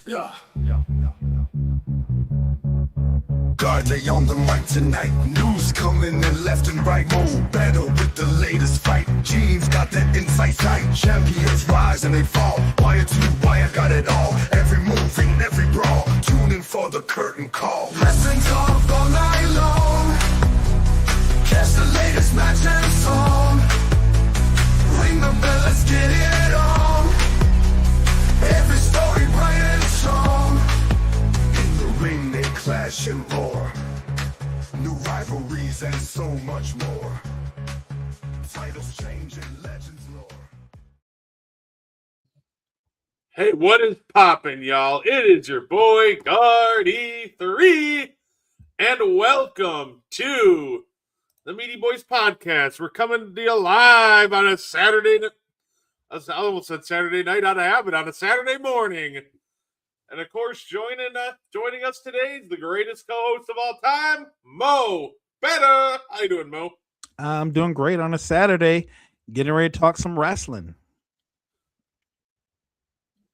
Yeah. Guard, they on the mic tonight. News coming in left and right. Move better with the latest fight. Gene's got that insight sight. Champions rise and they fall. Wire to wire, got it all. Every move in every brawl. Tune in for the curtain call. Wrestling talk all night long. Catch the latest match and song. Ring the bell, let's get it on. Every story bright and strong. In the ring they clash and roar. New rivalries and so much more. Titles change and legends lore. Hey, what is poppin', y'all? It is your boy, Guard-E3, and welcome to the Meaty Boyz podcast. We're coming to you live on a Saturday night. I almost said Saturday night out of habit, on a Saturday morning. And of course, joining us today is the greatest co-host of all time, Mo Better. How you doing, Mo? I'm doing great on a Saturday, getting ready to talk some wrestling.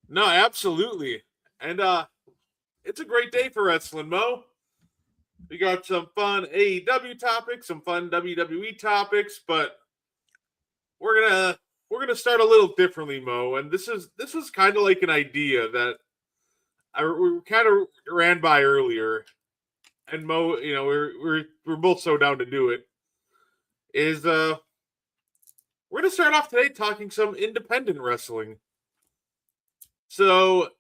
No, absolutely. And it's a great day for wrestling, Mo. We got some fun AEW topics, some fun WWE topics, but we're gonna start a little differently, Mo. And this was kind of like an idea that we kind of ran by earlier. And Mo, you know, we're both so down to do it. We're gonna start off today talking some independent wrestling. So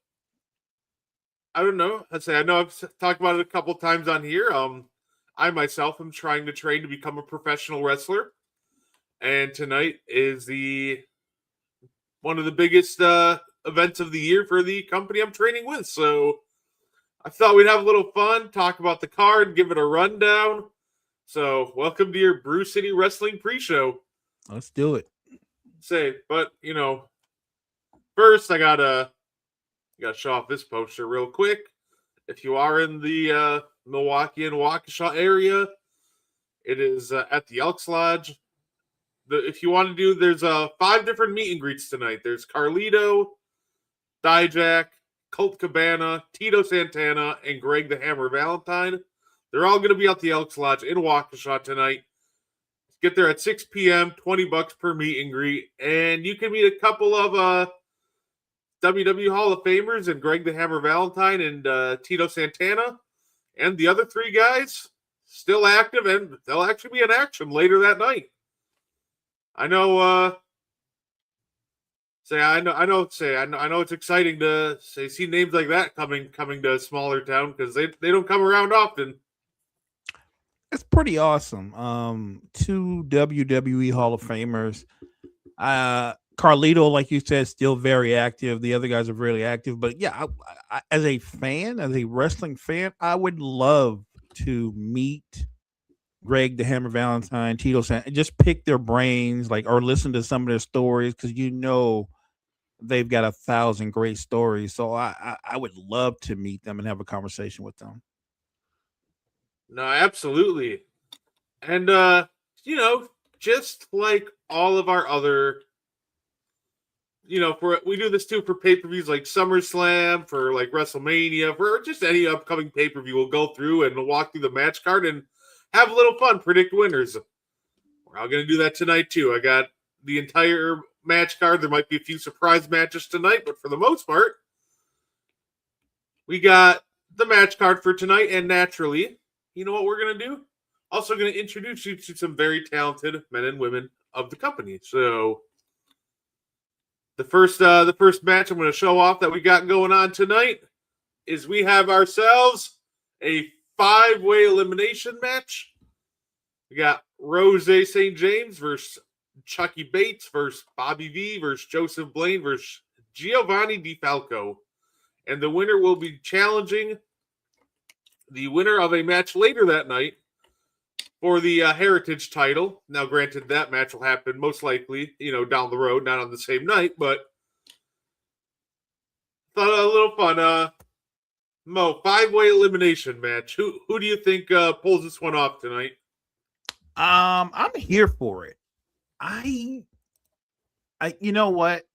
I don't know. I know I've talked about it a couple times on here. I myself am trying to train to become a professional wrestler, and tonight is one of the biggest events of the year for the company I'm training with. So I thought we'd have a little fun, talk about the card, give it a rundown. So welcome to your Brew City Wrestling pre-show. Let's do it. But you know, first I gotta show off this poster real quick. If you are in the Milwaukee and Waukesha area, it is at the Elks Lodge. If you want to do, there's 5 different meet and greets tonight. There's Carlito, Dijak, Colt Cabana, Tito Santana, and Greg the Hammer Valentine. They're all going to be at the Elks Lodge in Waukesha tonight. Get there at 6 p.m., $20 per meet and greet, and you can meet a couple of WWE Hall of Famers and Greg the Hammer Valentine and Tito Santana, and the other 3 guys still active, and they'll actually be in action later that night. I know it's exciting to see names like that coming to a smaller town because they don't come around often. It's pretty awesome. 2 WWE Hall of Famers. Carlito, like you said, still very active. The other guys are really active. But yeah, I, as a wrestling fan, I would love to meet Greg the Hammer Valentine, Tito Santana, just pick their brains, or listen to some of their stories, because they've got 1,000 great stories. So I would love to meet them and have a conversation with them. No, absolutely. And just like all of our other, we do this too for pay-per-views like SummerSlam, for like WrestleMania, for just any upcoming pay-per-view. We'll go through and we'll walk through the match card and have a little fun, predict winners. We're all going to do that tonight too. I got the entire match card. There might be a few surprise matches tonight, but for the most part, we got the match card for tonight. And naturally, you know what we're going to do? Also going to introduce you to some very talented men and women of the company. So the first match I'm going to show off that we got going on tonight is we have ourselves a 5-way elimination match. We got Rose St. James versus Chucky Bates versus Bobby V versus Joseph Blaine versus Giovanni DeFalco. And the winner will be challenging the winner of a match later that night for the Heritage title. Now, granted, that match will happen most likely, down the road, not on the same night, but thought a little fun. Mo, 5-way elimination match. Who do you think pulls this one off tonight? I'm here for it. You know what?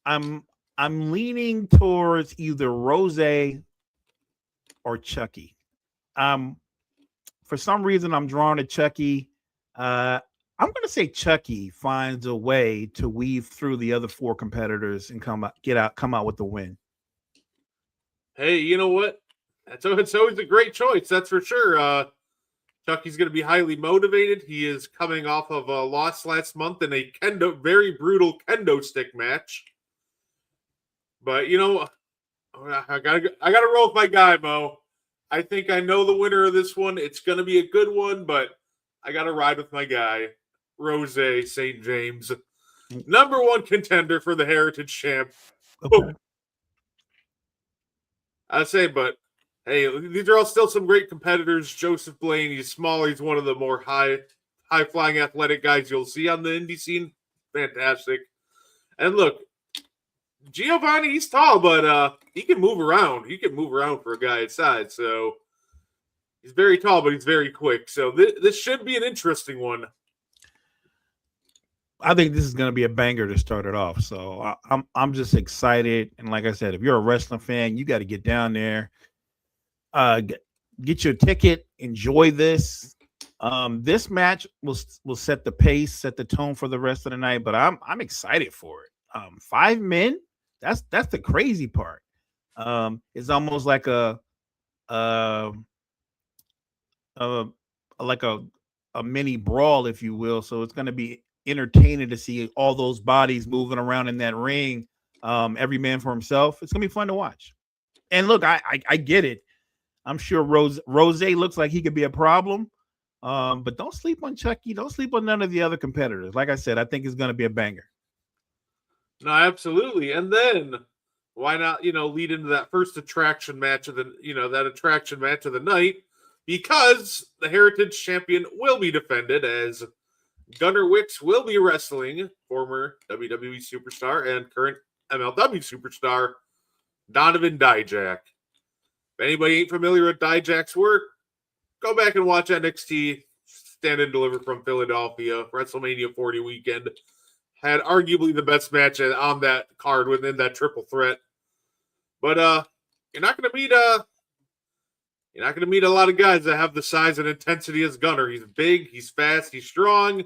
I'm I'm leaning towards either Rose or Chucky. For some reason, I'm drawn to Chucky. I'm going to say Chucky finds a way to weave through the other four competitors and come out with the win. Hey, you know what? It's always a great choice. That's for sure. Chucky's going to be highly motivated. He is coming off of a loss last month in a very brutal kendo stick match. But you know, I gotta roll with my guy, Mo. I think I know the winner of this one. It's going to be a good one, but I got to ride with my guy, Rose St. James, number one contender for the Heritage Champ. Okay. I say, but hey, these are all still some great competitors. Joseph Blaine, he's smaller. He's one of the more high flying athletic guys you'll see on the indie scene. Fantastic. And look, Giovanni, he's tall, but he can move around. He can move around for a guy his size. So he's very tall, but he's very quick. So this should be an interesting one. I think this is going to be a banger to start it off. So I'm just excited. And like I said, if you're a wrestling fan, you got to get down there, get your ticket, enjoy this. This match will set the pace, set the tone for the rest of the night. But I'm excited for it. 5 men. That's the crazy part. It's almost like a mini brawl, if you will. So it's going to be entertaining to see all those bodies moving around in that ring. Every man for himself. It's going to be fun to watch. And look, I get it. I'm sure Rose looks like he could be a problem. But don't sleep on Chucky. Don't sleep on none of the other competitors. Like I said, I think it's going to be a banger. No, absolutely. And then why not, lead into that first attraction match of the night, because the Heritage Champion will be defended as Gunnar Wicks will be wrestling former WWE superstar and current MLW superstar Donovan Dijak. If anybody ain't familiar with Dijak's work, go back and watch NXT Stand and Deliver from Philadelphia, WrestleMania 40 weekend. Had arguably the best match on that card within that triple threat. But you're not going to meet a lot of guys that have the size and intensity as Gunnar. He's big, he's fast, he's strong.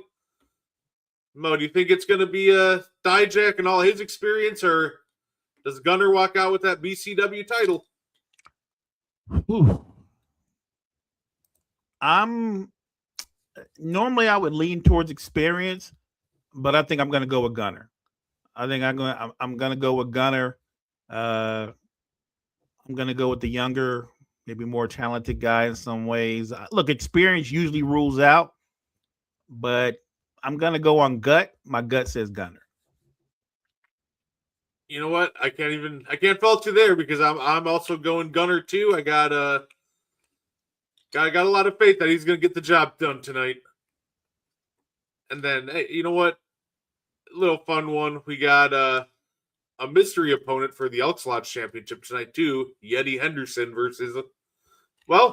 Mo, do you think it's going to be Dijak and all his experience, or does Gunnar walk out with that BCW title? Normally I would lean towards experience, but I think I'm going to go with Gunnar. I'm going to go with Gunnar. I'm going to go with the younger, maybe more talented guy in some ways. Look, experience usually rules out, but I'm going to go on gut. My gut says Gunnar. You know what? I can't fault you there, because I'm also going Gunnar too. I got a lot of faith that he's going to get the job done tonight. And then, hey, you know what? A little fun one. We got a mystery opponent for the Elks Lodge Championship tonight too. Yeti Henderson versus,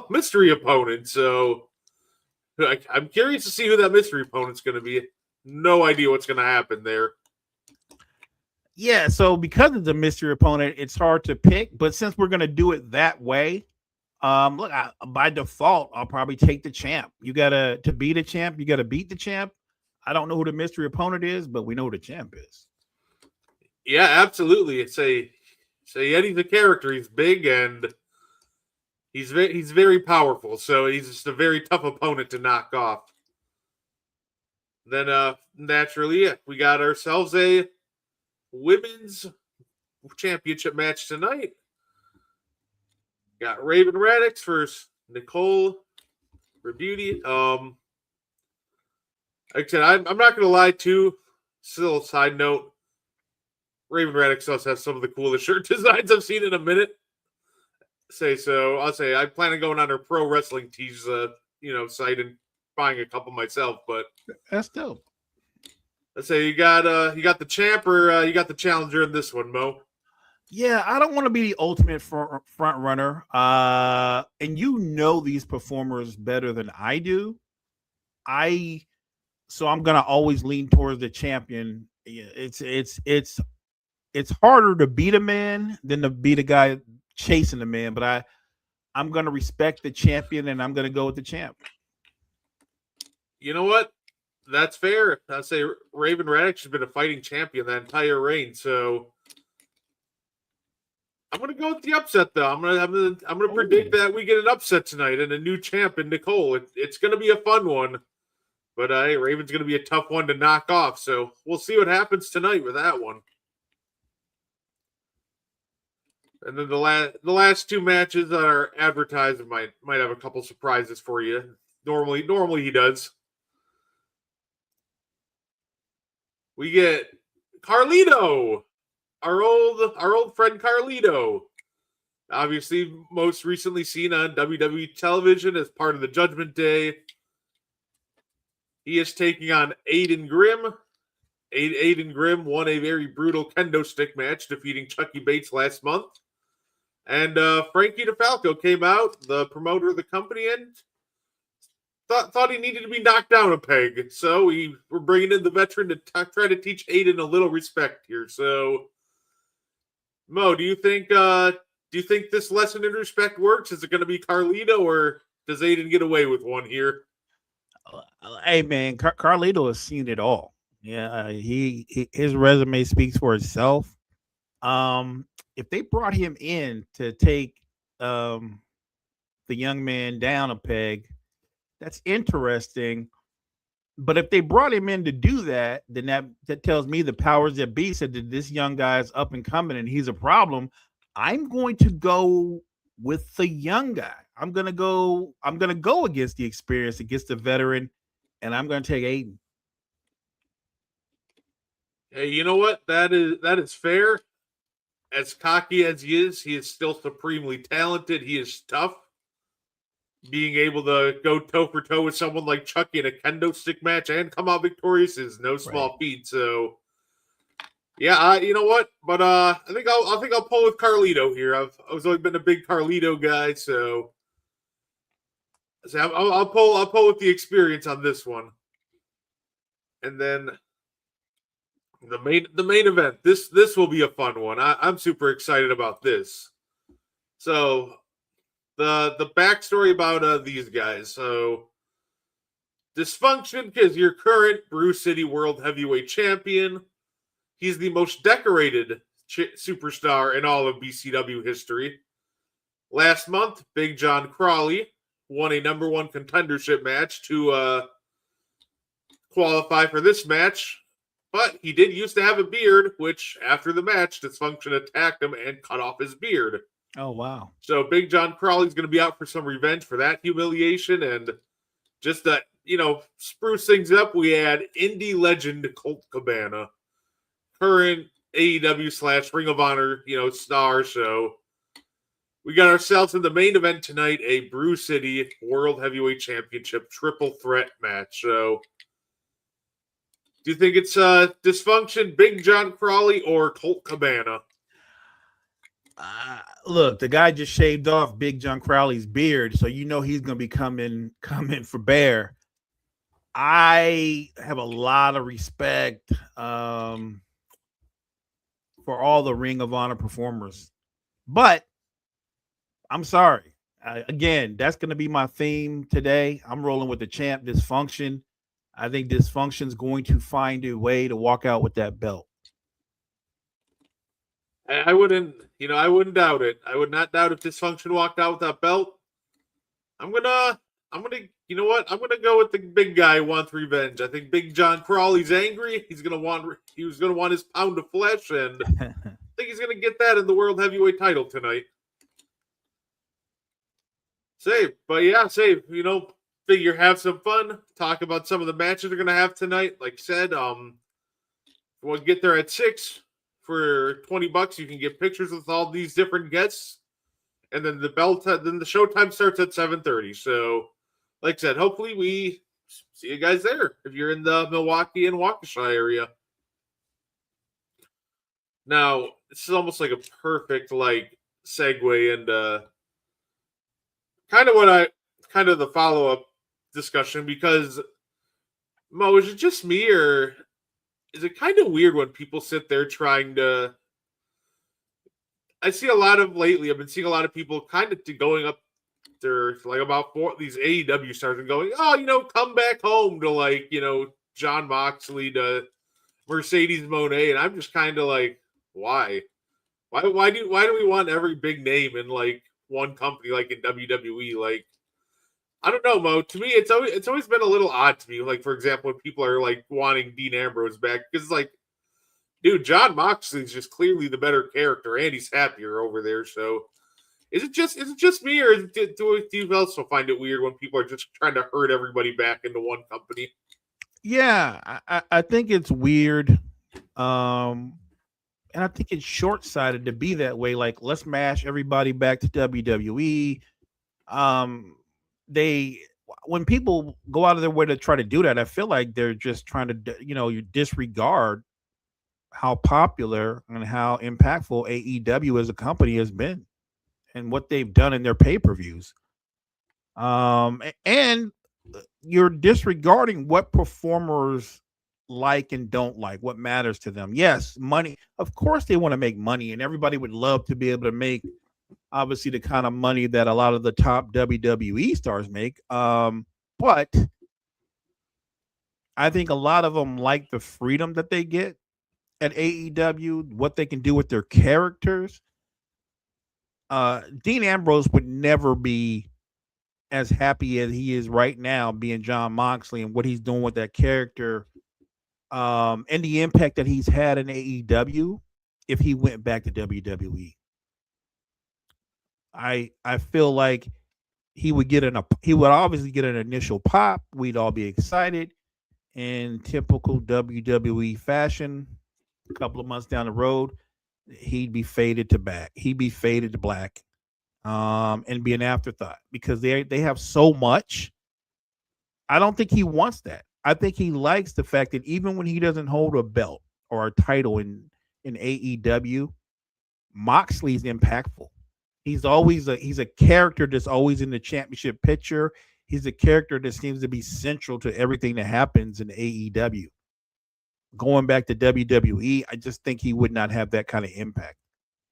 mystery opponent. So I'm curious to see who that mystery opponent's going to be. No idea what's going to happen there. Yeah, so because it's a mystery opponent, it's hard to pick. But since we're going to do it that way, by default, I'll probably take the champ. To beat a champ, you got to beat the champ. I don't know who the mystery opponent is, but we know who the champ is. Yeah, absolutely. It's Yeti's a character. He's big and he's very powerful. So he's just a very tough opponent to knock off. Then naturally, we got ourselves a women's championship match tonight. Got Raven Radix versus Nicole Rebuti. Like I said, I'm not going to lie too. Still, side note, Raven Radix does have some of the coolest shirt designs I've seen in a minute. I'll say I plan on going on her Pro Wrestling Tees, site and buying a couple myself. But that's dope. Let's say you got the champ, or you got the challenger in this one, Mo. Yeah, I don't want to be the ultimate front runner. And these performers better than I do. So I'm gonna always lean towards the champion. It's it's harder to beat a man than to beat a guy chasing a man. But I'm gonna respect the champion, and I'm gonna go with the champ. You know what? That's fair. I'd say Raven Radix has been a fighting champion that entire reign, so I'm gonna go with the upset though. I'm gonna predict that we get an upset tonight and a new champ in Nicole. It's gonna be a fun one, but hey, Raven's gonna be a tough one to knock off. So we'll see what happens tonight with that one. And then the last two matches that are advertised might have a couple surprises for you. Normally he does. We get Carlito, our old friend Carlito. Obviously, most recently seen on WWE television as part of the Judgment Day. He is taking on Aiden Grimm. Aiden Grimm won a very brutal kendo stick match, defeating Chucky Bates last month. And Frankie DeFalco came out, the promoter of the company, and thought he needed to be knocked down a peg. So we're bringing in the veteran to try to teach Aiden a little respect here. So, Mo, do you think this lesson in respect works? Is it going to be Carlito, or does Aiden get away with one here? Hey man, Carlito has seen it all. Yeah, his resume speaks for itself. If they brought him in to take the young man down a peg, that's interesting. But if they brought him in to do that, then that tells me the powers that be said that this young guy is up and coming and he's a problem. I'm going to go with the young guy. I'm gonna go against the experience, against the veteran, and I'm gonna take Aiden. Hey, you know what? That is fair. As cocky as he is still supremely talented. He is tough. Being able to go toe for toe with someone like Chucky in a kendo stick match and come out victorious is no small feat. So, yeah, you know what? But I think I'll pull with Carlito here. I've always been a big Carlito guy, so I'll pull with the experience on this one. And then the main event. This will be a fun one. I'm super excited about this. So the backstory about these guys. So Dysfunction is your current Brew City World Heavyweight Champion. He's the most decorated superstar in all of BCW history. Last month, Big John Crawley won a number one contendership match to qualify for this match. But he did used to have a beard, which after the match, Dysfunction attacked him and cut off his beard. Oh, wow. So Big John Crawley's going to be out for some revenge for that humiliation. And just to, spruce things up, we had indie legend Colt Cabana, current AEW / Ring of Honor, star. So we got ourselves in the main event tonight, a Brew City World Heavyweight Championship triple threat match. So do you think it's Dysfunction, Big John Crawley, or Colt Cabana? Look, the guy just shaved off Big John Crowley's beard, so he's going to be coming for bear. I have a lot of respect for all the Ring of Honor performers, but I'm sorry. Again, that's going to be my theme today. I'm rolling with the champ, Dysfunction. I think Dysfunction's going to find a way to walk out with that belt. I wouldn't doubt it. I would not doubt if Dysfunction walked out with that belt. I'm gonna, you know what? I'm gonna go with the big guy who wants revenge. I think Big John Crawley's angry. He was gonna want his pound of flesh, and I think he's gonna get that in the World Heavyweight title tonight. Save, figure have some fun. Talk about some of the matches they're gonna have tonight. Like I said, we'll get there at 6. For $20, you can get pictures with all these different guests, and then the showtime starts at 7:30. So, like I said, hopefully we see you guys there if you're in the Milwaukee and Waukesha area. Now, this is almost like a perfect segue into kind of the follow-up discussion, because Mo, is it just me, or is it kind of weird when people sit there trying to I see a lot of lately. I've been seeing a lot of people kind of going up there, like about these AEW stars and going, oh, come back home to like, John Moxley to Mercedes Moné, and I'm just kind of like, why? Why do we want every big name in like one company, like in WWE? Like, I don't know, Mo. To me, it's always been a little odd to me. Like, for example, when people are like wanting Dean Ambrose back, because it's like, dude, John Moxley's just clearly the better character, and he's happier over there. So, is it just me, or do you also find it weird when people are just trying to herd everybody back into one company? Yeah, I think it's weird. And I think it's short-sighted to be that way. Like, let's mash everybody back to WWE. When people go out of their way to try to do that, I feel like they're just trying to, you disregard how popular and how impactful AEW as a company has been and what they've done in their pay-per-views. And you're disregarding what performers like and don't like, what matters to them. Yes, money. Of course, they want to make money, and everybody would love to be able to make, obviously, the kind of money that a lot of the top WWE stars make. But I think a lot of them like the freedom that they get at AEW, what they can do with their characters. Dean Ambrose would never be as happy as he is right now being John Moxley and what he's doing with that character, and the impact that he's had in AEW if he went back to WWE. I feel like he would obviously get an initial pop. We'd all be excited in typical WWE fashion. A couple of months down the road, he'd be faded to black. And be an afterthought because they have so much. I don't think he wants that. I think he likes the fact that even when he doesn't hold a belt or a title in AEW, Moxley's impactful. He's a character that's always in the championship picture. He's a character that seems to be central to everything that happens in AEW. Going back to WWE, I just think he would not have that kind of impact.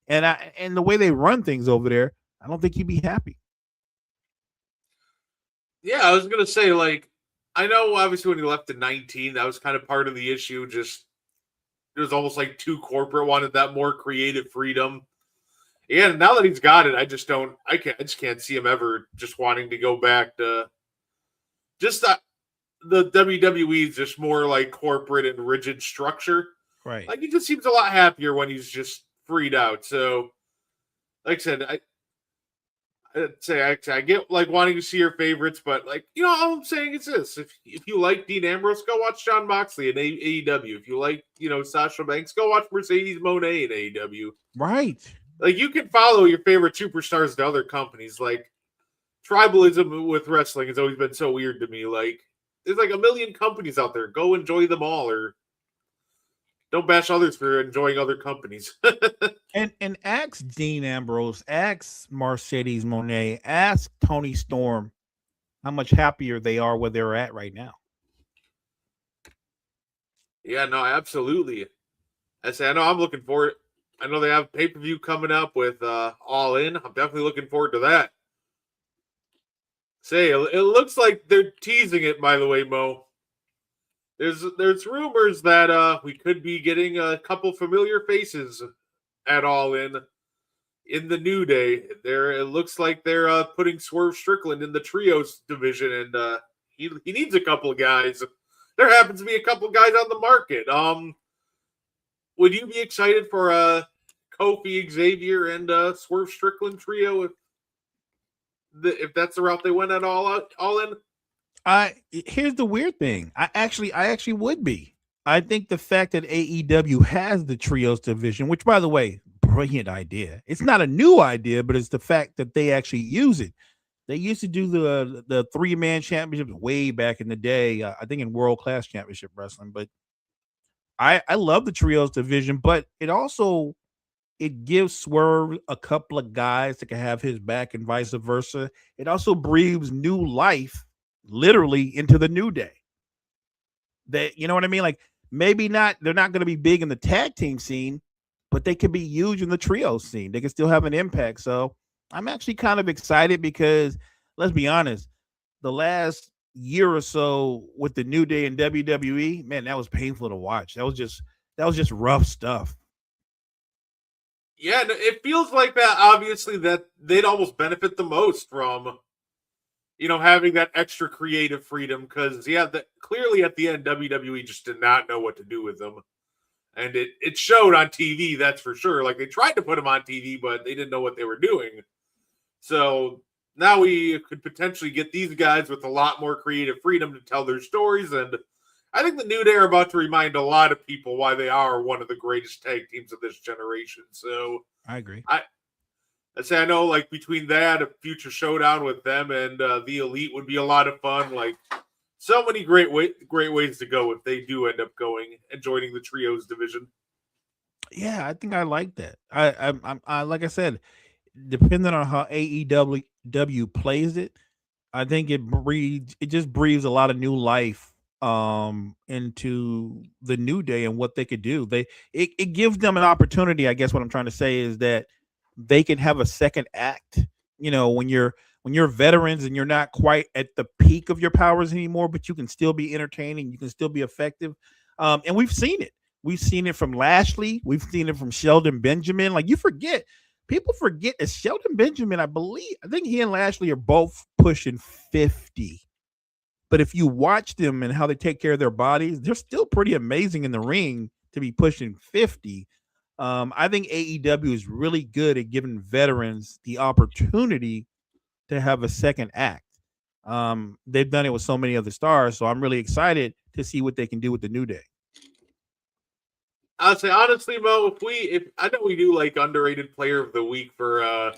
And the way they run things over there, I don't think he'd be happy. Yeah, I was gonna say, like, I know obviously when he left in 19, that was kind of part of the issue. Just it was almost like too corporate, wanted that more creative freedom. Yeah, now that he's got it, I just can't see him ever just wanting to go back to just the WWE is just more like corporate and rigid structure. Right. Like he just seems a lot happier when he's just freed out. So, like I said, I get like wanting to see your favorites, but like all I'm saying is this: if you like Dean Ambrose, go watch John Moxley in AEW. If you like Sasha Banks, go watch Mercedes Moné in AEW. Right. Like you can follow your favorite superstars to other companies. Like tribalism with wrestling has always been so weird to me. Like there's like a million companies out there. Go enjoy them all, or don't bash others for enjoying other companies. and ask Dean Ambrose, ask Mercedes Moné, ask Tony Storm how much happier they are where they're at right now. Yeah, no, absolutely. I know I'm looking forward. I know they have pay-per-view coming up with All In. I'm definitely looking forward to that. It looks like they're teasing it, by the way, Mo. There's rumors that we could be getting a couple familiar faces at All In the New Day. It looks like they're putting Swerve Strickland in the trios division, and he needs a couple of guys. There happens to be a couple of guys on the market. Would you be excited for Kofi, Xavier, and Swerve Strickland trio if that's the route they went at All In? Here's the weird thing. I actually would be. I think the fact that AEW has the trios division, which by the way, brilliant idea. It's not a new idea, but it's the fact that they actually use it. They used to do the 3-man championship way back in the day. I think in World Class Championship Wrestling, but I love the trios division, but it gives Swerve a couple of guys that can have his back and vice versa. It also breathes new life literally into the New Day. You know what I mean? Like maybe not, they're not going to be big in the tag team scene, but they could be huge in the trio scene. They can still have an impact. So I'm actually kind of excited because let's be honest, the last year or so with the New Day and WWE, man, that was painful to watch. That was just rough stuff. Yeah, it feels like that. Obviously, that they'd almost benefit the most from having that extra creative freedom. Because clearly at the end, WWE just did not know what to do with them, and it showed on TV. That's for sure. Like they tried to put them on TV, but they didn't know what they were doing. So now we could potentially get these guys with a lot more creative freedom to tell their stories. And I think the New Day are about to remind a lot of people why they are one of the greatest tag teams of this generation. So I agree. I know like between that, a future showdown with them and the Elite would be a lot of fun. Like so many great ways to go if they do end up going and joining the trios division. Yeah, I think I like that. I like I said, depending on how AEW plays it, I think it just breathes a lot of new life into the New Day and what they could do. It gives them an opportunity. I guess what I'm trying to say is that they can have a second act. When you're veterans and you're not quite at the peak of your powers anymore, but you can still be entertaining, you can still be effective. And we've seen it. We've seen it from Lashley. We've seen it from Sheldon Benjamin. Like people forget that Sheldon Benjamin, I think he and Lashley are both pushing 50. But if you watch them and how they take care of their bodies, they're still pretty amazing in the ring to be pushing 50. I think AEW is really good at giving veterans the opportunity to have a second act. They've done it with so many other stars, so I'm really excited to see what they can do with the New Day. I'd say honestly, Mo, if I know we do like underrated player of the week for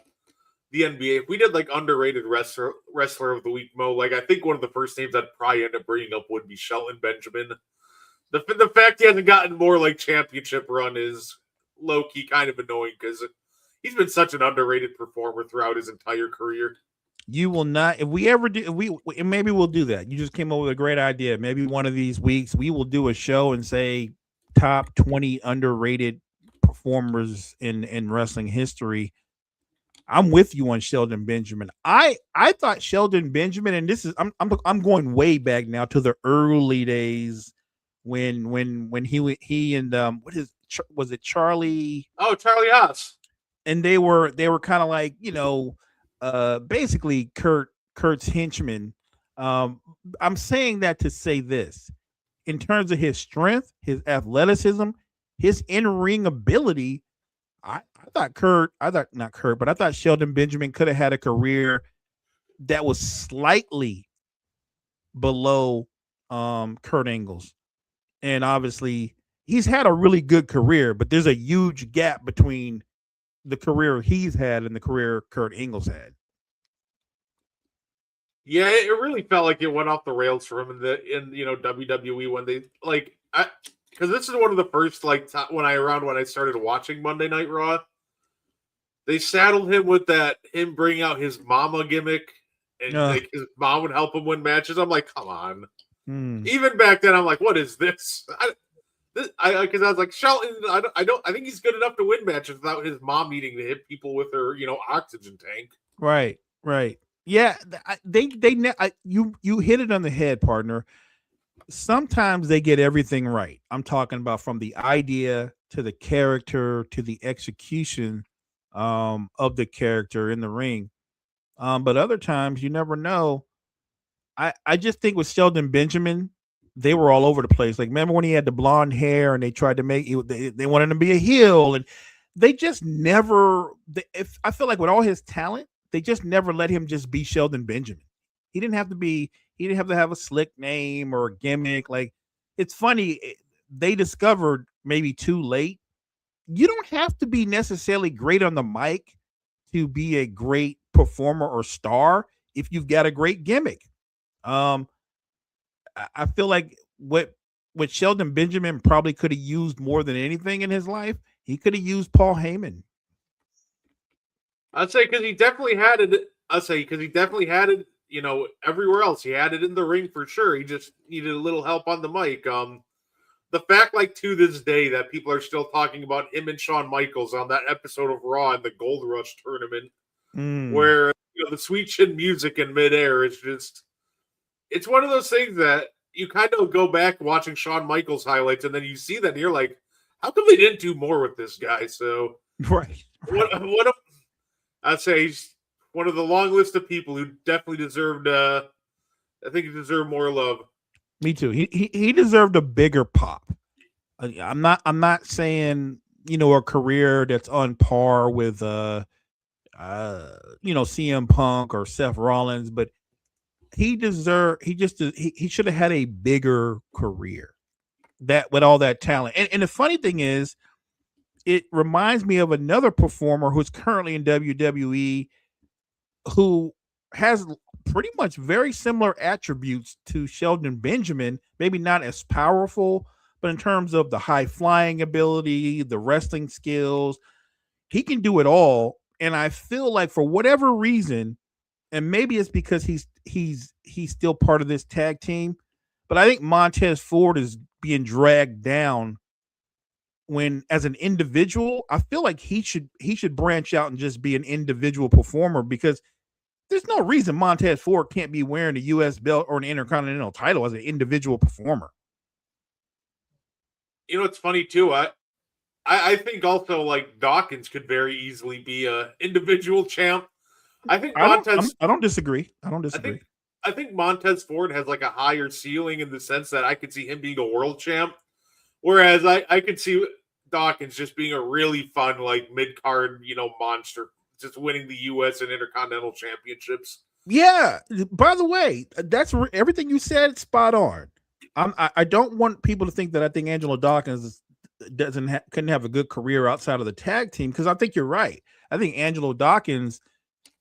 the NBA. If we did like underrated wrestler of the week, Mo, like I think one of the first names I'd probably end up bringing up would be Shelton Benjamin. The fact he hasn't gotten more like championship run is low key kind of annoying because he's been such an underrated performer throughout his entire career. You will not, if we ever do, maybe we'll do that. You just came up with a great idea. Maybe one of these weeks we will do a show and say top 20 underrated performers in wrestling history. I'm with you on Sheldon Benjamin. I thought Sheldon Benjamin, and this is I'm going way back now to the early days when he and was it Charlie? Oh, Charlie Haas. And they were kind of like basically Kurt's henchmen. I'm saying that to say this. In terms of his strength, his athleticism, his in-ring ability, I thought Sheldon Benjamin could have had a career that was slightly below Kurt Angle's. And obviously he's had a really good career, but there's a huge gap between the career he's had and the career Kurt Angle's had. Yeah, it really felt like it went off the rails for him in WWE when they because this is one of the first when I started watching Monday Night Raw. They saddled him with him bringing out his mama gimmick and his mom would help him win matches. I'm like, come on. Even back then, I'm like, what is this? Because I was like, Shelton, I think he's good enough to win matches without his mom needing to hit people with her, oxygen tank. Right. Yeah, you hit it on the head, partner. Sometimes they get everything right. I'm talking about from the idea to the character to the execution of the character in the ring. But other times you never know. I just think with Sheldon Benjamin, they were all over the place. Like, remember when he had the blonde hair and they tried to make they wanted him to be a heel, and they just never. I feel like with all his talent, they just never let him just be Sheldon Benjamin. He didn't have to have a slick name or a gimmick. Like, it's funny. They discovered maybe too late. You don't have to be necessarily great on the mic to be a great performer or star if you've got a great gimmick. I feel like what Sheldon Benjamin probably could have used more than anything in his life, he could have used Paul Heyman. I'd say because he definitely had it. Everywhere else. He had it in the ring for sure. He just needed a little help on the mic. the fact, like, to this day, that people are still talking about him and Shawn Michaels on that episode of Raw in the Gold Rush tournament, where the sweet chin music in midair is just, it's one of those things that you kind of go back watching Shawn Michaels highlights, and then you see that and you're like, how come they didn't do more with this guy? So, right. I'd say he's one of the long list of people who definitely deserved. I think he deserved more love. Me too. He deserved a bigger pop. I'm not saying a career that's on par with CM Punk or Seth Rollins, but he should have had a bigger career. That with all that talent. And the funny thing is, it reminds me of another performer who's currently in WWE who has pretty much very similar attributes to Shelton Benjamin, maybe not as powerful, but in terms of the high flying ability, the wrestling skills, he can do it all. And I feel like for whatever reason, and maybe it's because he's still part of this tag team, but I think Montez Ford is being dragged down when, as an individual, I feel like he should branch out and just be an individual performer, because there's no reason Montez Ford can't be wearing a U.S. belt or an Intercontinental title as an individual performer. It's funny too. I think also, like, Dawkins could very easily be a individual champ. I think Montez. I don't disagree. I think Montez Ford has like a higher ceiling in the sense that I could see him being a world champ, whereas I could see Dawkins just being a really fun, like, mid card, monster, just winning the U.S. and Intercontinental championships. Yeah. By the way, that's everything you said. Spot on. I don't want people to think that I think Angelo Dawkins couldn't have a good career outside of the tag team, because I think you're right. I think Angelo Dawkins,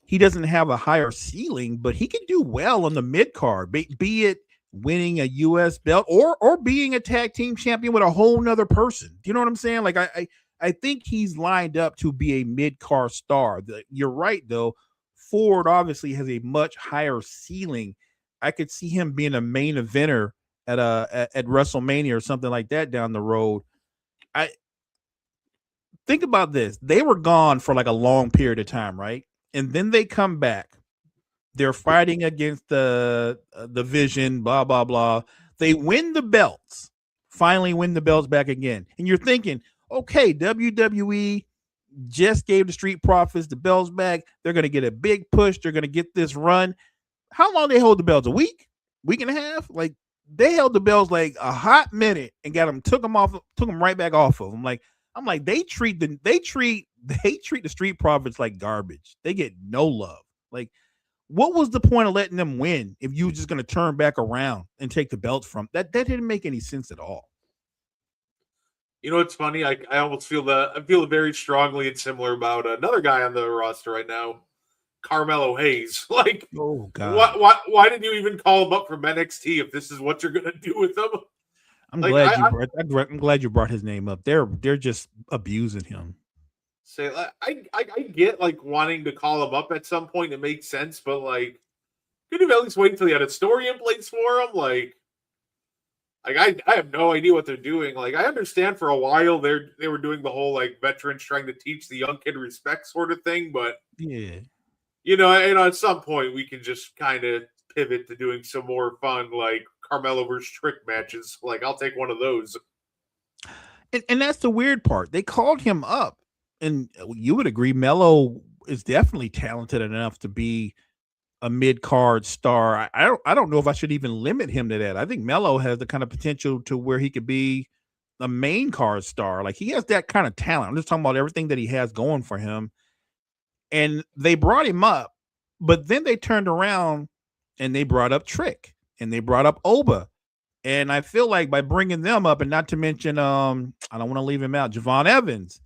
he doesn't have a higher ceiling, but he can do well on the mid card, be it winning a U.S. belt or being a tag team champion with a whole nother person. Do you know what I'm saying? Like, I think he's lined up to be a mid card star. You're right, though. Ford obviously has a much higher ceiling. I could see him being a main eventer at WrestleMania or something like that down the road. I think about this. They were gone for like a long period of time, right? And then they come back. They're fighting against the Vision, blah, blah, blah. They win the belts, finally win the belts back again. And you're thinking, okay, WWE just gave the Street Profits the belts back. They're going to get a big push. They're going to get this run. How long they hold the belts? A week and a half? Like, they held the belts like a hot minute and took them right back off of them. Like, I'm like, they treat the Street Profits like garbage. They get no love. Like, what was the point of letting them win if you were just going to turn back around and take the belts from that? That didn't make any sense at all. It's funny. I almost feel very strongly and similar about another guy on the roster right now, Carmelo Hayes. Like, oh god, why did you even call him up from NXT if this is what you're gonna do with him? I'm glad you brought his name up. They're just abusing him. Say, I get like wanting to call him up at some point. It makes sense, but like, could you at least wait until you had a story in place for him? Like I have no idea what they're doing. Like, I understand for a while they were doing the whole like veterans trying to teach the young kid respect sort of thing, but yeah. And at some point we can just kind of pivot to doing some more fun, like Carmelo versus Trick matches. Like, I'll take one of those. And that's the weird part. They called him up, and you would agree, Melo is definitely talented enough to be a mid-card star. I don't know if I should even limit him to that. I think Melo has the kind of potential to where he could be a main card star. Like, he has that kind of talent. I'm just talking about everything that he has going for him. And they brought him up, but then they turned around and they brought up Trick and they brought up Oba. And I feel like by bringing them up, and not to mention, I don't want to leave him out, Javon Evans,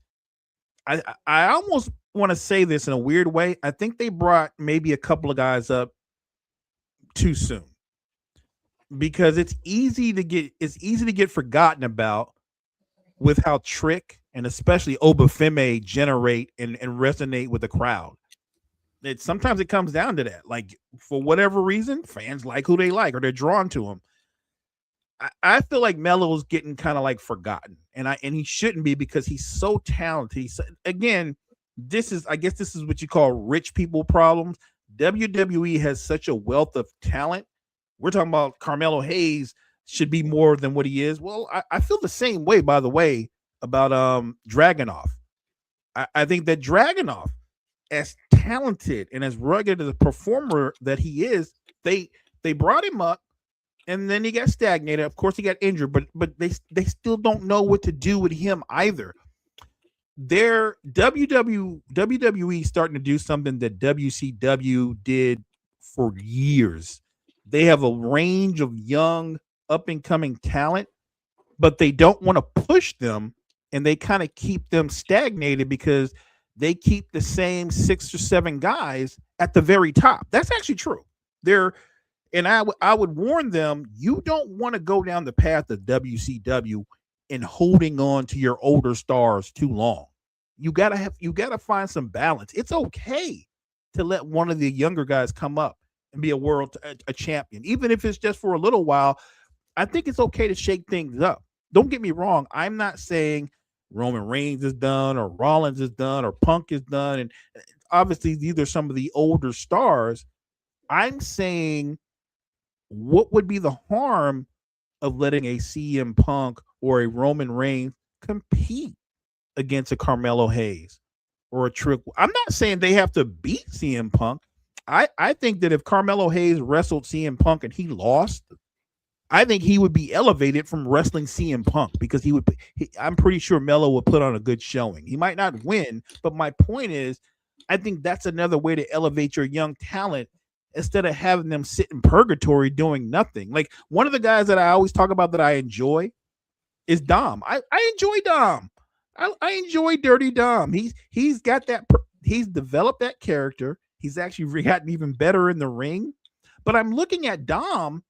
I almost want to say this in a weird way. I think they brought maybe a couple of guys up too soon, because it's easy to get forgotten about with how Trick and especially Obafemi generate and resonate with the crowd. Sometimes it comes down to that. Like, for whatever reason, fans like who they like or they're drawn to them. I feel like Melo's getting kind of like forgotten, and he shouldn't be because he's so talented. Again, I guess this is what you call rich people problems. WWE has such a wealth of talent. We're talking about Carmelo Hayes should be more than what he is. Well, I feel the same way, by the way, about Dragunov. I think that Dragunov, as talented and as rugged as a performer that he is, they brought him up and then he got stagnated. Of course, he got injured, but they still don't know what to do with him either. Their WWE starting to do something that WCW did for years. They have a range of young up and coming talent, but they don't want to push them, and they kind of keep them stagnated because they keep the same 6 or 7 guys at the very top. That's actually true. I would warn them, you don't want to go down the path of WCW and holding on to your older stars too long. You gotta find some balance. It's okay to let one of the younger guys come up and be a champion, even if it's just for a little while. I think it's okay to shake things up. Don't get me wrong. I'm not saying Roman Reigns is done or Rollins is done or Punk is done. And obviously these are some of the older stars. I'm saying, what would be the harm of letting a CM Punk or a Roman Reigns compete against a Carmelo Hayes or a Trick? I'm not saying they have to beat CM Punk. I think that if Carmelo Hayes wrestled CM Punk and he lost, I think he would be elevated from wrestling CM Punk because I'm pretty sure Melo would put on a good showing. He might not win, but my point is, I think that's another way to elevate your young talent instead of having them sit in purgatory doing nothing. Like one of the guys that I always talk about that I enjoy is Dom. I enjoy Dom. I enjoy Dirty Dom. He's got that. He's developed that character. He's actually gotten even better in the ring. But I'm looking at Dom,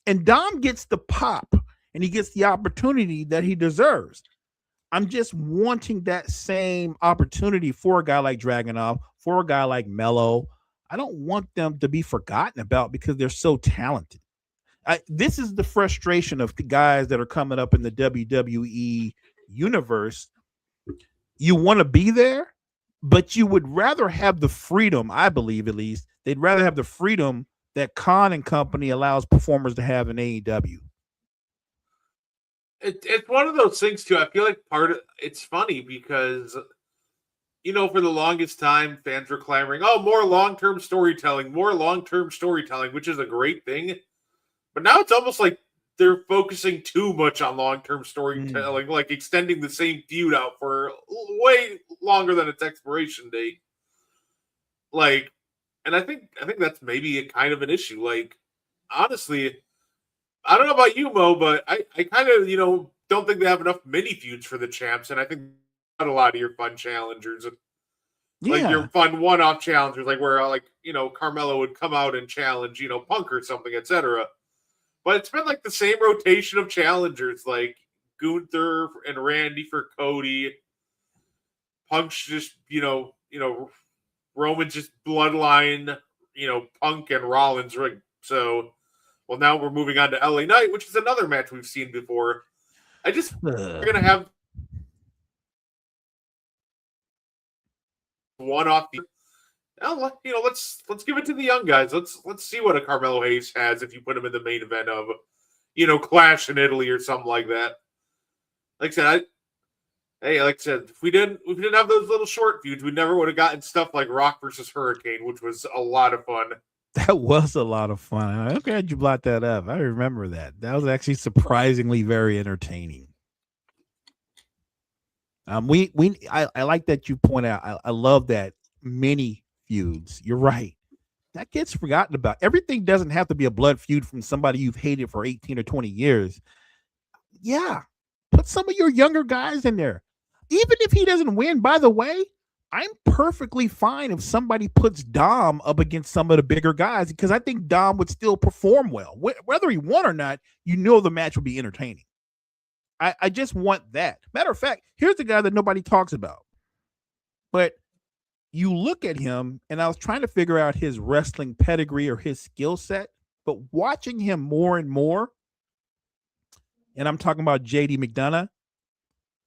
and Dom gets the pop, and he gets the opportunity that he deserves. I'm just wanting that same opportunity for a guy like Dragunov, for a guy like Melo. I don't want them to be forgotten about because they're so talented. This is the frustration of the guys that are coming up in the WWE universe. You want to be there, but you would rather have the freedom, I believe at least, they'd rather have the freedom that Khan and company allows performers to have in AEW. It's one of those things too. I feel like it's funny because, for the longest time, fans were clamoring, "Oh, more long-term storytelling, which is a great thing. But now it's almost like they're focusing too much on long-term storytelling, like extending the same feud out for way longer than its expiration date. And I think that's maybe a kind of an issue. Like, honestly, I don't know about you, Mo, but I kind of, don't think they have enough mini feuds for the champs. And I think not a lot of your fun challengers, like your fun one-off challengers, like where Carmelo would come out and challenge, Punk or something, etc. But it's been like the same rotation of challengers, like Gunther and Randy for Cody. Punk's just, Roman's just bloodline, Punk and Rollins ring. So, well, now we're moving on to LA Knight, which is another match we've seen before. We're going to have one off. Let's give it to the young guys. Let's see what a Carmelo Hayes has if you put him in the main event of, Clash in Italy or something like that. Like I said, if we didn't have those little short feuds, we never would have gotten stuff like Rock versus Hurricane, which was a lot of fun. That was a lot of fun. I'm glad you brought that up. I remember that. That was actually surprisingly very entertaining. I like that you point out. I love that mini feuds. You're right. That gets forgotten about. Everything doesn't have to be a blood feud from somebody you've hated for 18 or 20 years. Yeah. Put some of your younger guys in there. Even if he doesn't win, by the way, I'm perfectly fine if somebody puts Dom up against some of the bigger guys because I think Dom would still perform well. Whether he won or not, the match would be entertaining. I just want that. Matter of fact, here's the guy that nobody talks about. But you look at him, and I was trying to figure out his wrestling pedigree or his skill set, but watching him more and more, and I'm talking about JD McDonough,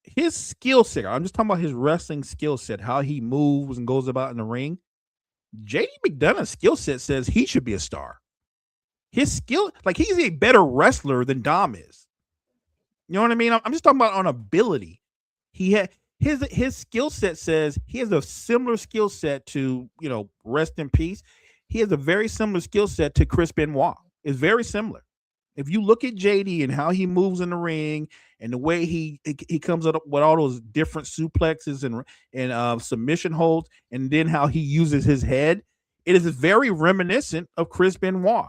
his skill set, I'm just talking about his wrestling skill set, how he moves and goes about in the ring. JD McDonough's skill set says he should be a star. His skill, like he's a better wrestler than Dom is. You know what I mean? I'm just talking about on ability. He had his skill set says he has a similar skill set to, rest in peace. He has a very similar skill set to Chris Benoit. It's very similar. If you look at JD and how he moves in the ring and the way he comes up with all those different suplexes and submission holds, and then how he uses his head, it is very reminiscent of Chris Benoit.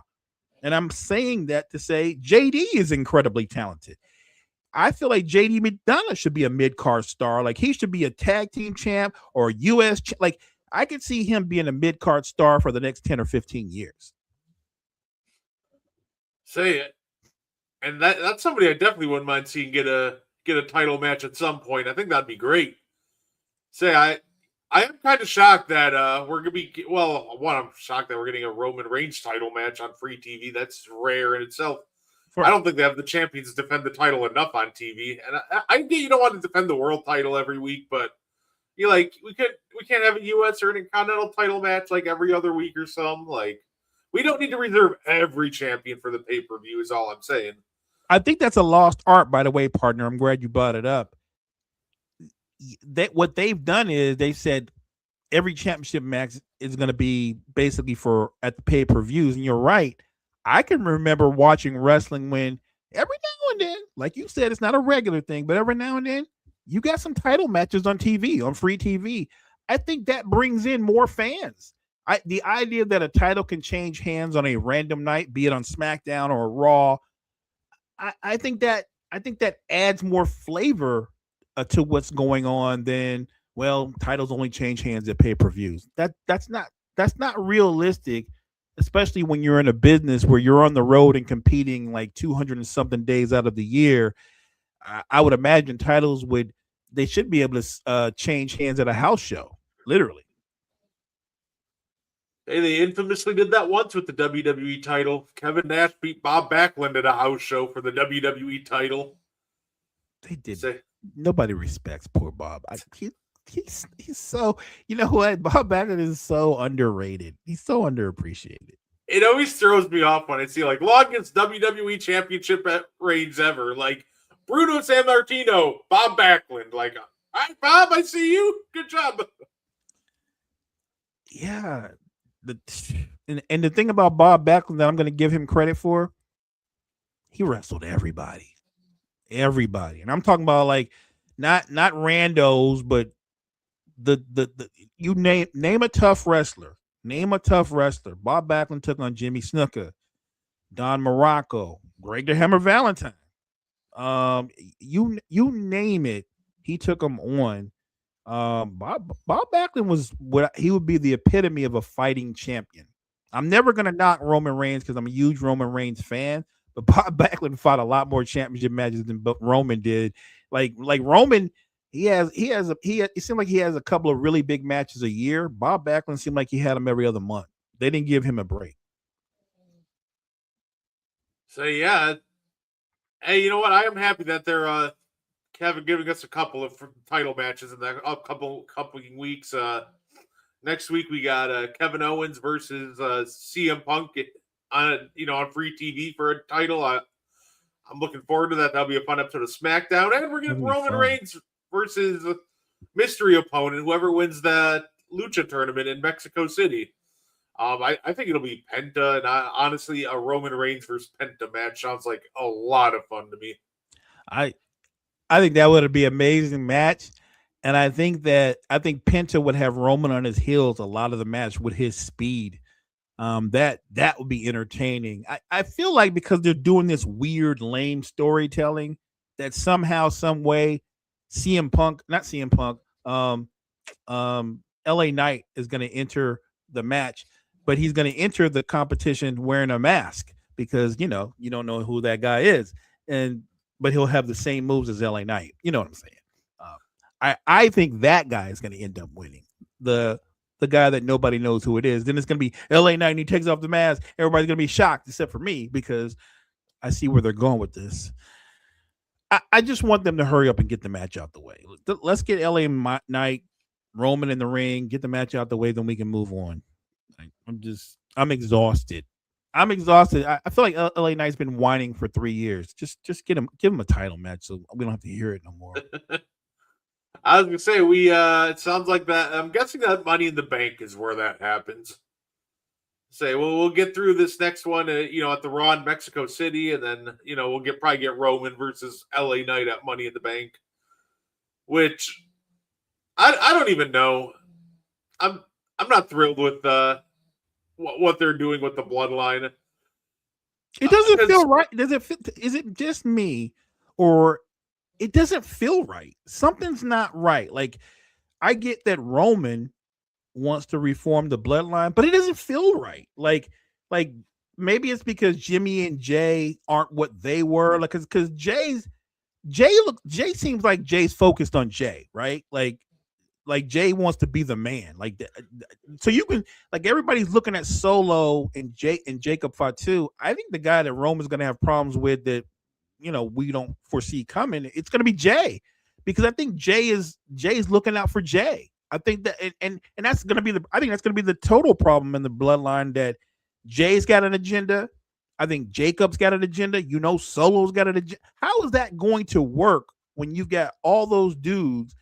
And I'm saying that to say JD is incredibly talented. I feel like JD McDonough should be a mid-card star. Like he should be a tag team champ or a U.S. Like I could see him being a mid-card star for the next 10 or 15 years. Say it. And that's somebody I definitely wouldn't mind seeing get a title match at some point. I think that'd be great. I am kind of shocked that we're gonna be I'm shocked that we're getting a Roman Reigns title match on free TV. That's rare in itself. I don't think they have the champions defend the title enough on TV. And I get you don't want to defend the world title every week, but we can't have a US or an Intercontinental title match like every other week or something. Like we don't need to reserve every champion for the pay-per-view is all I'm saying. I think that's a lost art, by the way, partner. I'm glad you brought it up. What they've done is they said every championship match is going to be basically at the pay-per-views. And you're right. I can remember watching wrestling when every now and then, like you said, it's not a regular thing, but every now and then you got some title matches on TV, on free TV. I think that brings in more fans. The idea that a title can change hands on a random night, be it on SmackDown or Raw, I think that adds more flavor to what's going on than, titles only change hands at pay-per-views. That's not realistic, especially when you're in a business where you're on the road and competing like 200 and something days out of the year. I would imagine titles they should be able to change hands at a house show, literally. Hey, they infamously did that once with the WWE title. Kevin Nash beat Bob Backlund at a house show for the WWE title. They did. Nobody respects poor Bob. He's so, you know what? Bob Backlund is so underrated. He's so underappreciated. It always throws me off when I see like longest WWE championship reigns ever. Like Bruno Sammartino, Bob Backlund. Like, all right, Bob, I see you. Good job. Yeah. And the thing about Bob Backlund that I'm going to give him credit for, he wrestled everybody. And I'm talking about like not randos, but the you name a tough wrestler. Name a tough wrestler. Bob Backlund took on Jimmy Snuka, Don Morocco, Greg the Hammer Valentine. You name it, he took him on. Bob Backlund was he would be the epitome of a fighting champion. I'm never gonna knock Roman Reigns because I'm a huge Roman Reigns fan, but Bob Backlund fought a lot more championship matches than Roman did. Like Roman, it seemed like he has a couple of really big matches a year. Bob Backlund seemed like he had them every other month. They didn't give him a break. So yeah, hey, you know what? I am happy that they're giving us a couple of title matches in the couple weeks. Next week we got Kevin Owens versus CM Punk on free TV for a title. I'm looking forward to that. That'll be a fun episode of SmackDown, and we're getting Roman Reigns versus mystery opponent, whoever wins the Lucha tournament in Mexico City. I think it'll be Penta, and honestly, a Roman Reigns versus Penta match sounds like a lot of fun to me. I think that would be an amazing match. And I think Penta would have Roman on his heels a lot of the match with his speed. That would be entertaining. I feel like because they're doing this weird, lame storytelling that somehow, some way, LA Knight is going to enter the match, but he's going to enter the competition wearing a mask because, you don't know who that guy is. But he'll have the same moves as LA Knight. You know what I'm saying? I think that guy is going to end up winning. The guy that nobody knows who it is. Then it's going to be LA Knight and he takes off the mask. Everybody's going to be shocked except for me because I see where they're going with this. I just want them to hurry up and get the match out the way. Let's get LA Knight, Roman in the ring, get the match out the way, then we can move on. I'm exhausted. I'm exhausted. I feel like LA Knight's been whining for 3 years. Just give him a title match so we don't have to hear it no more. I was gonna say it sounds like that. I'm guessing that Money in the Bank is where that happens. We'll get through this next one, at the Raw in Mexico City, and then we'll probably get Roman versus LA Knight at Money in the Bank, which I don't even know. I'm not thrilled with what they're doing with the bloodline. It doesn't feel right. Is it just me, or it doesn't feel right? Something's not right. Like, I get that Roman wants to reform the bloodline, but it doesn't feel right. Like maybe it's because Jimmy and Jay aren't what they were. Like, because Jay seems like Jay's focused on Jay, right? Like Jay wants to be the man. So you can, like, everybody's looking at Solo and Jacob Fatu. I think the guy that Roman's going to have problems with that, we don't foresee coming, it's going to be Jay, because I think Jay's looking out for Jay. I think that, and that's going to be the total problem in the bloodline, that Jay's got an agenda. I think Jacob's got an agenda. Solo's got an agenda. How is that going to work when you've got all those dudes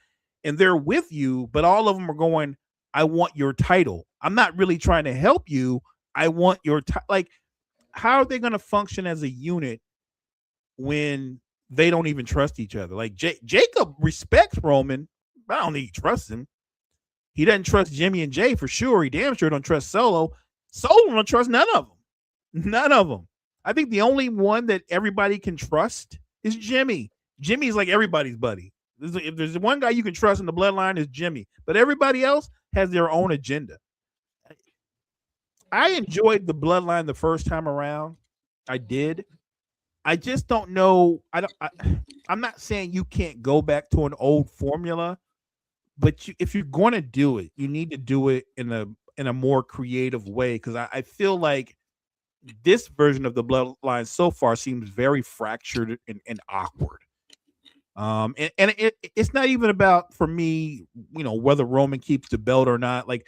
and they're with you, but all of them are going, I want your title. I'm not really trying to help you. I want your title. Like, how are they going to function as a unit when they don't even trust each other? Like, Jacob respects Roman, but I don't think he trusts him. He doesn't trust Jimmy and Jay for sure. He damn sure don't trust Solo. Solo don't trust none of them. None of them. I think the only one that everybody can trust is Jimmy. Jimmy's like everybody's buddy. If there's one guy you can trust in the bloodline, is Jimmy. But everybody else has their own agenda. I enjoyed the bloodline the first time around. I did. I just don't know. I'm not saying you can't go back to an old formula, but if you're going to do it, you need to do it in a more creative way. Because I feel like this version of the bloodline so far seems very fractured and awkward. It's not even about, for me, whether Roman keeps the belt or not. Like,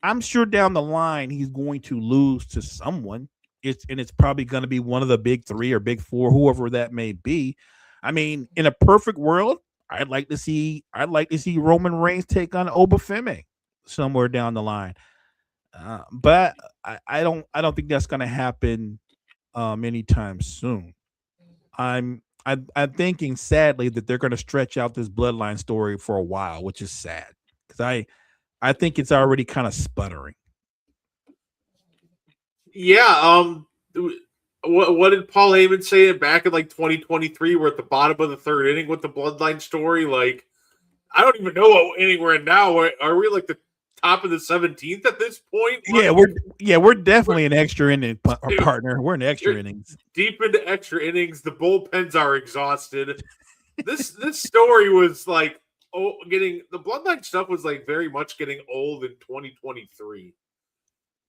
I'm sure down the line he's going to lose to someone. It's probably going to be one of the big three or big four, whoever that may be. I mean, in a perfect world, I'd like to see Roman Reigns take on Obafemi somewhere down the line. But I don't think that's going to happen anytime soon. I'm thinking, sadly, that they're going to stretch out this bloodline story for a while, which is sad, because I think it's already kind of sputtering. Yeah. What did Paul Heyman say back in 2023? We're at the bottom of the third inning with the bloodline story. Like, I don't even know what inning we're in now. Are we like the top of the 17th at this point? We're definitely an extra inning partner. We're in extra innings. Deep into extra innings. The bullpens are exhausted. This story was the bloodline stuff was very much getting old in 2023.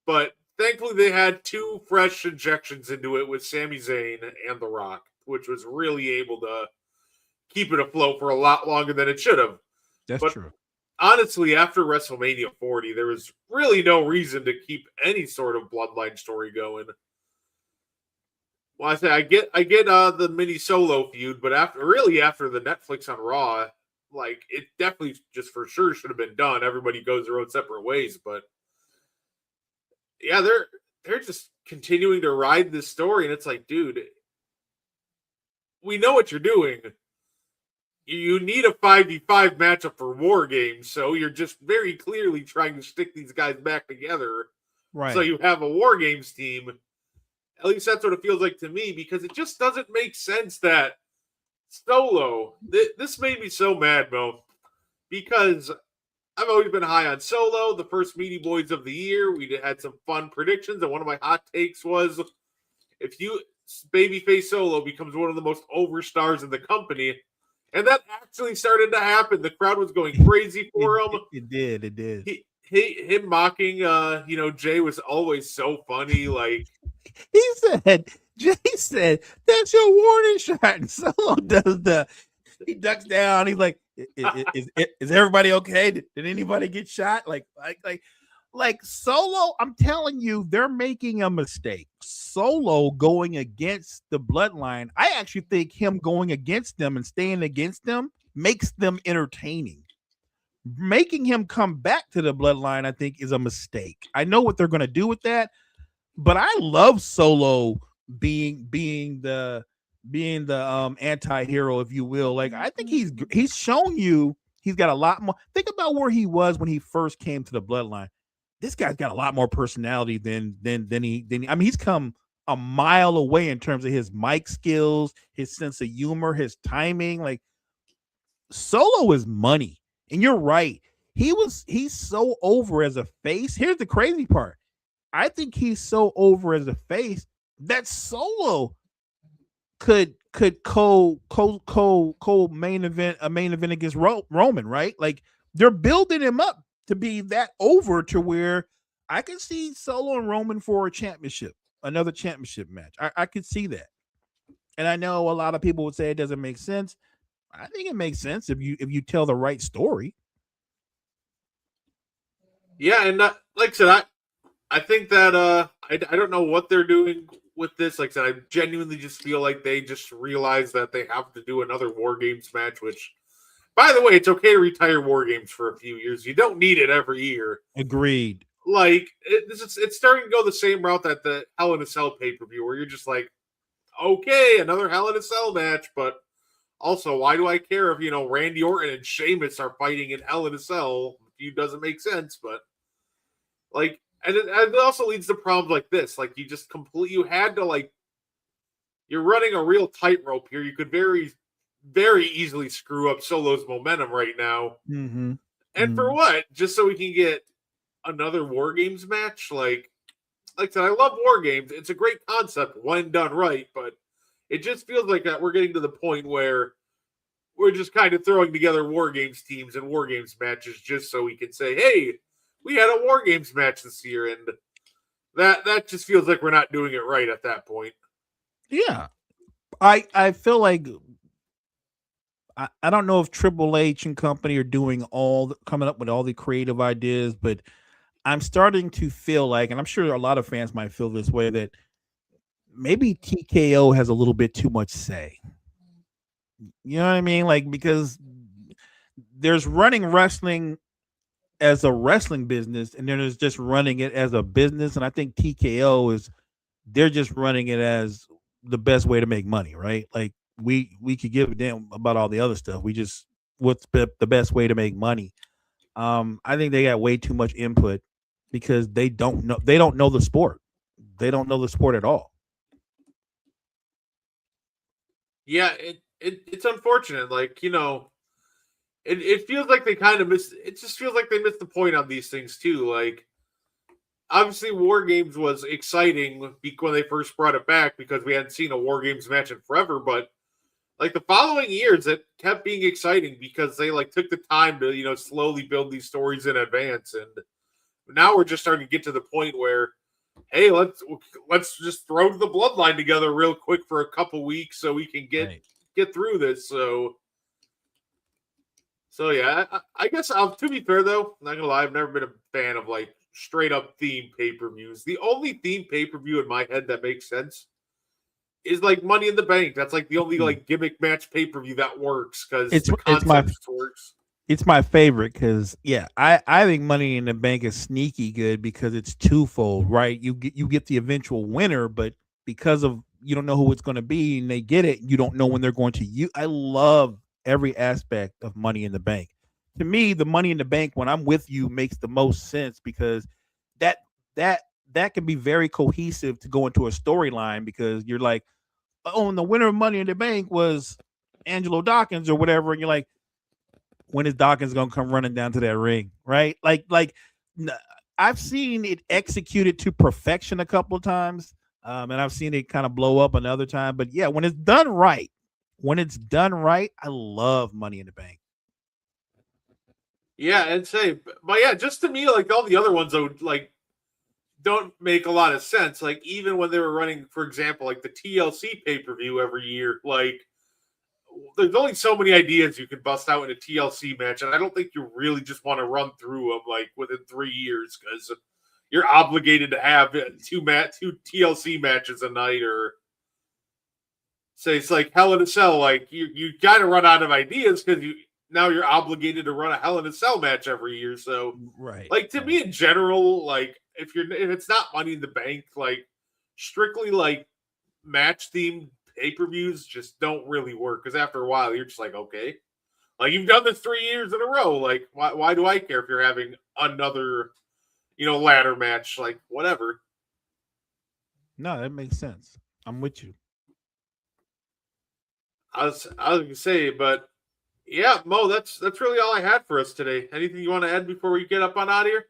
But thankfully they had two fresh injections into it with Sami Zayn and The Rock, which was really able to keep it afloat for a lot longer than it should have. That's true. Honestly, after WrestleMania 40, there was really no reason to keep any sort of bloodline story going. Well, I get the mini Solo feud, but after the Netflix on Raw, it definitely just for sure should have been done. Everybody goes their own separate ways, but yeah, they're just continuing to ride this story, and it's like, dude, we know what you're doing. You need a 5v5 matchup for War Games, so you're just very clearly trying to stick these guys back together. Right. So you have a War Games team. At least that's what it feels like to me, because it just doesn't make sense that Solo... This made me so mad, Mo, because I've always been high on Solo, the first Meaty Boyz of the year. We had some fun predictions, and one of my hot takes was, if babyface Solo becomes one of the most over stars in the company... And that actually started to happen. The crowd was going crazy for him. It did. Him mocking, Jay was always so funny. Like, he said, Jay said, "That's your warning shot." And Solo does he ducks down. He's like, "Is everybody okay? Did anybody get shot?" Like Solo. I'm telling you, they're making a mistake. Solo going against the bloodline. I actually think him going against them and staying against them makes them entertaining. Making him come back to the bloodline, I think, is a mistake. I know what they're going to do with that, but I love Solo being the anti-hero, if you will. Like, I think he's shown you he's got a lot more. Think about where he was when he first came to the bloodline. This guy's got a lot more personality than he. I mean, he's come a mile away in terms of his mic skills, his sense of humor, his timing. Like, Solo is money. And you're right. He's so over as a face. Here's the crazy part. I think he's so over as a face that Solo could co main event against Roman, right? Like, they're building him up to be that over to where I can see Solo and Roman for a championship, another championship match. I could see that. And I know a lot of people would say it doesn't make sense. I think it makes sense if you tell the right story. Yeah, and like I said, I think that I don't know what they're doing with this. Like I said, I genuinely just feel like they just realized that they have to do another War Games match, which, by the way, it's okay to retire War Games for a few years. You don't need it every year. Agreed. Like, it's starting to go the same route that the Hell in a Cell pay-per-view, where you're just like, okay, another Hell in a Cell match, but also, why do I care if, Randy Orton and Sheamus are fighting in Hell in a Cell? The feud doesn't make sense, but, like, and it also leads to problems like this. Like, you had to, like, you're running a real tightrope here. You could very, very easily screw up Solo's momentum right now. Mm-hmm. And for what? Just so we can get another War Games match? Like I said, I love War Games. It's a great concept when done right, but it just feels like that we're getting to the point where we're just kind of throwing together War Games teams and War Games matches just so we can say, hey, we had a War Games match this year, and that just feels like we're not doing it right at that point. Yeah. I feel like I don't know if Triple H and company are doing coming up with all the creative ideas, but I'm starting to feel like, and I'm sure a lot of fans might feel this way, that maybe TKO has a little bit too much say. You know what I mean? Like, because there's running wrestling as a wrestling business, and then there's just running it as a business. And I think TKO they're just running it as the best way to make money, right? Like, we could give a damn about all the other stuff. We just, what's the best way to make money? I think they got way too much input because they don't know the sport. They don't know the sport at all. Yeah, it's unfortunate. Like, it feels like they kind of missed. It just feels like they missed the point on these things too. Like, obviously, War Games was exciting when they first brought it back because we hadn't seen a War Games match in forever. But like, the following years, it kept being exciting because they took the time to slowly build these stories in advance. And now we're just starting to get to the point where, hey, let's just throw the bloodline together real quick for a couple weeks so we can get through this. So yeah, I guess to be fair though, I'm not gonna lie, I've never been a fan of straight up theme pay-per-views. The only theme pay-per-view in my head that makes sense is Money in the Bank. That's the only gimmick match pay-per-view that works because the concept works. It's my favorite because I think Money in the Bank is sneaky good because it's twofold, right? You get the eventual winner, but because of you don't know who it's going to be and they get it, you don't know when they're going to I love every aspect of Money in the Bank. To me, the Money in the Bank when I'm with you makes the most sense because that can be very cohesive to go into a storyline because you're like, oh, and the winner of Money in the Bank was Angelo Dawkins or whatever, and you're like, when is Dawkins gonna come running down to that ring, right? Like I've seen it executed to perfection a couple of times, and I've seen it kind of blow up another time. But yeah, when it's done right, I love Money in the Bank. Yeah, and but yeah, just to me, all the other ones, though, don't make a lot of sense. Like, even when they were running, for example, like the TLC pay-per-view every year, like, there's only so many ideas you can bust out in a TLC match, and I don't think you really just want to run through them like within 3 years, because you're obligated to have two TLC matches a night, or say it's like Hell in a Cell. Like, you got to run out of ideas because now you're obligated to run a Hell in a Cell match every year. So, Right. like, to me in general, like, if it's not Money in the Bank, like, strictly like match themed pay-per-views just don't really work, because after a while you're just like, okay, like, you've done this 3 years in a row, like, why do I care if you're having another ladder match, like, whatever. No, that makes sense. I'm with you. I was gonna say, but yeah, Mo, that's really all I had for us today. Anything you want to add before we get up on out of here?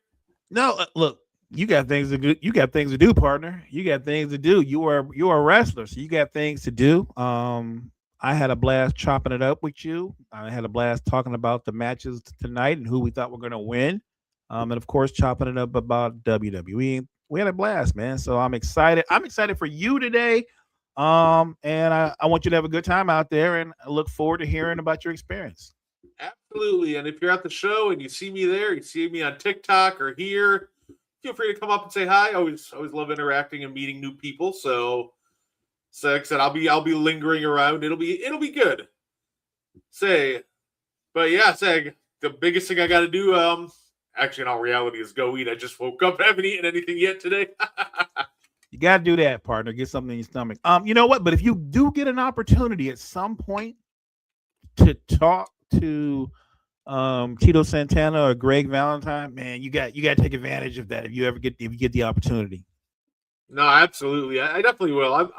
No, look, you got things to do. You got things to do, partner. You got things to do. You are a wrestler, so you got things to do. I had a blast chopping it up with you. I had a blast talking about the matches tonight and who we thought were going to win. And of course, chopping it up about WWE. We had a blast, man. So I'm excited. I'm excited for you today. And I want you to have a good time out there, and I look forward to hearing about your experience. Absolutely. And if you're at the show and you see me there, you see me on TikTok or here, feel free to come up and say hi. I always love interacting and meeting new people. So like I said, I'll be lingering around. It'll be good. But yeah, the biggest thing I got to do, actually in all reality, is go eat. I just woke up, haven't eaten anything yet today. You got to do that, partner. Get something in your stomach. You know what? But if you do get an opportunity at some point to talk to Tito Santana or Greg Valentine, man, you got to take advantage of that if you get the opportunity. No, absolutely. I definitely will. I'm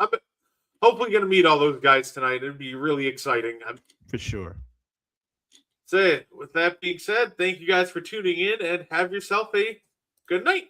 hopefully going to meet all those guys tonight. It'd be really exciting. For sure. So with that being said, thank you guys for tuning in, and have yourself a good night.